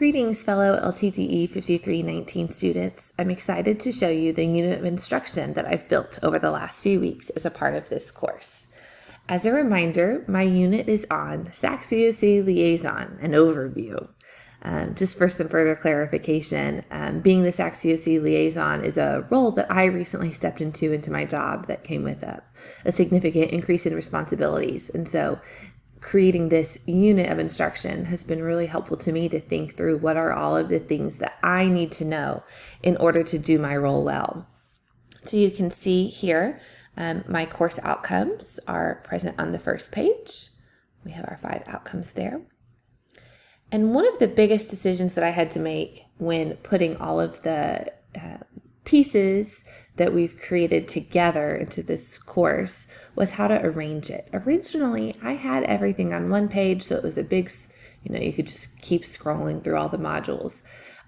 Greetings, fellow LTDE 5319 students. I'm excited to show you the unit of instruction that I've built over the last few weeks as a part of this course. As a reminder, my unit is on SAC-COC Liaison, an overview. Just for some further clarification, being the SAC-COC Liaison is a role that I recently stepped into my job that came with a significant increase in responsibilities. And so creating this unit of instruction has been really helpful to me to think through what are all of the things that I need to know in order to do my role well. So you can see here, my course outcomes are present on the first page. We have our 5 outcomes there. And one of the biggest decisions that I had to make when putting all of the pieces that we've created together into this course was how to arrange it. Originally, I had everything on one page, so it was a big, you could just keep scrolling through all the modules.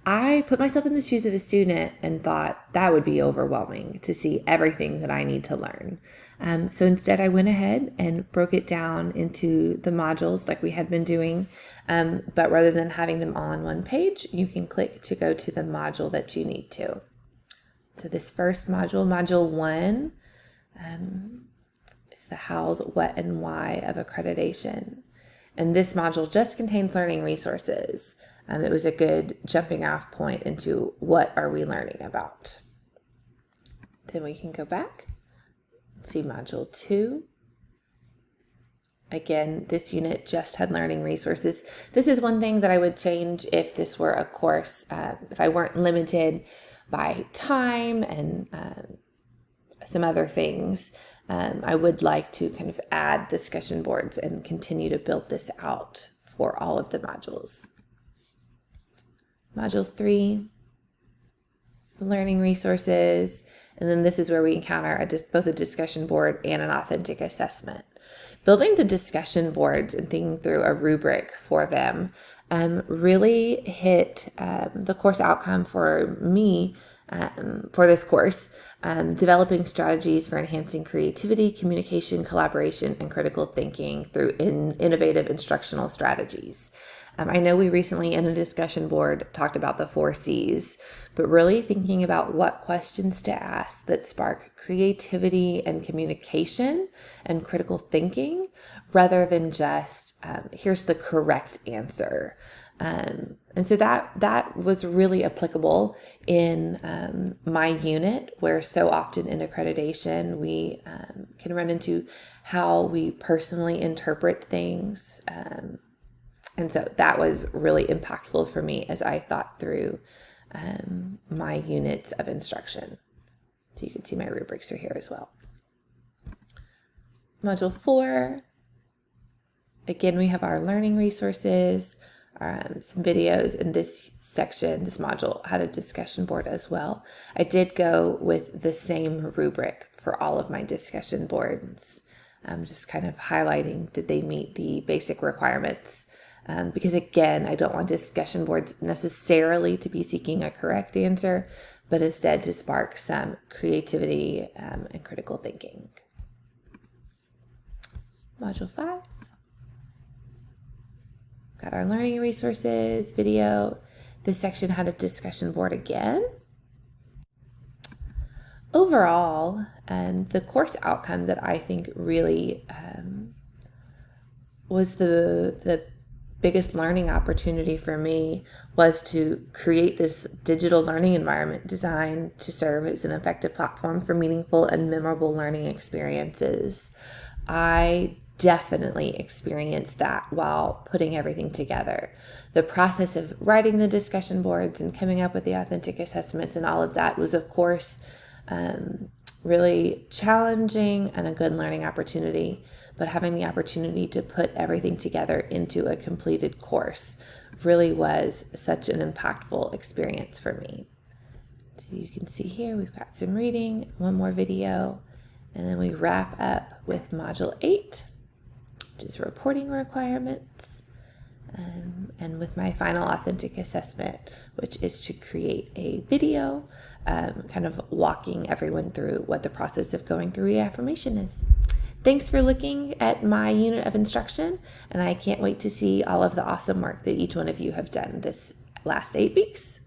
I put myself in the shoes of a student and thought that would be overwhelming to see everything that I need to learn. So instead, I went ahead and broke it down into the modules like we had been doing. But rather than having them all on one page, you can click to go to the module that you need to. So this first module, Module 1, is the hows, what, and why of accreditation. And this module just contains learning resources. It was a good jumping off point into what are we learning about. Then we can go back, see Module 2. Again, this unit just had learning resources. This is one thing that I would change if this were a course, if I weren't limited by time and some other things. I would like to kind of add discussion boards and continue to build this out for all of the modules. Module 3, learning resources, and then this is where we encounter both a discussion board and an authentic assessment. Building the discussion boards and thinking through a rubric for them really hit the course outcome for me for this course, developing strategies for enhancing creativity, communication, collaboration, and critical thinking through innovative instructional strategies. I know we recently in a discussion board talked about the 4 C's, but really thinking about what questions to ask that spark creativity and communication and critical thinking rather than just here's the correct answer. And so that was really applicable in my unit, where so often in accreditation we can run into how we personally interpret things. And so that was really impactful for me as I thought through my units of instruction. So you can see my rubrics are here as well. Module 4, again, we have our learning resources, some videos. In this section, this module had a discussion board as well. I did go with the same rubric for all of my discussion boards, just kind of highlighting, did they meet the basic requirements? Because again, I don't want discussion boards necessarily to be seeking a correct answer, but instead to spark some creativity and critical thinking. Module 5. Got our learning resources, video. This section had a discussion board again. Overall, the course outcome that I think really was the biggest learning opportunity for me was to create this digital learning environment designed to serve as an effective platform for meaningful and memorable learning experiences. I definitely experienced that while putting everything together. The process of writing the discussion boards and coming up with the authentic assessments and all of that was, of course, really challenging and a good learning opportunity. But having the opportunity to put everything together into a completed course really was such an impactful experience for me. So you can see here we've got some reading, one more video, and then we wrap up with Module 8, which is reporting requirements, and with my final authentic assessment, which is to create a video kind of walking everyone through what the process of going through reaffirmation is. Thanks for looking at my unit of instruction, and I can't wait to see all of the awesome work that each one of you have done this last 8 weeks.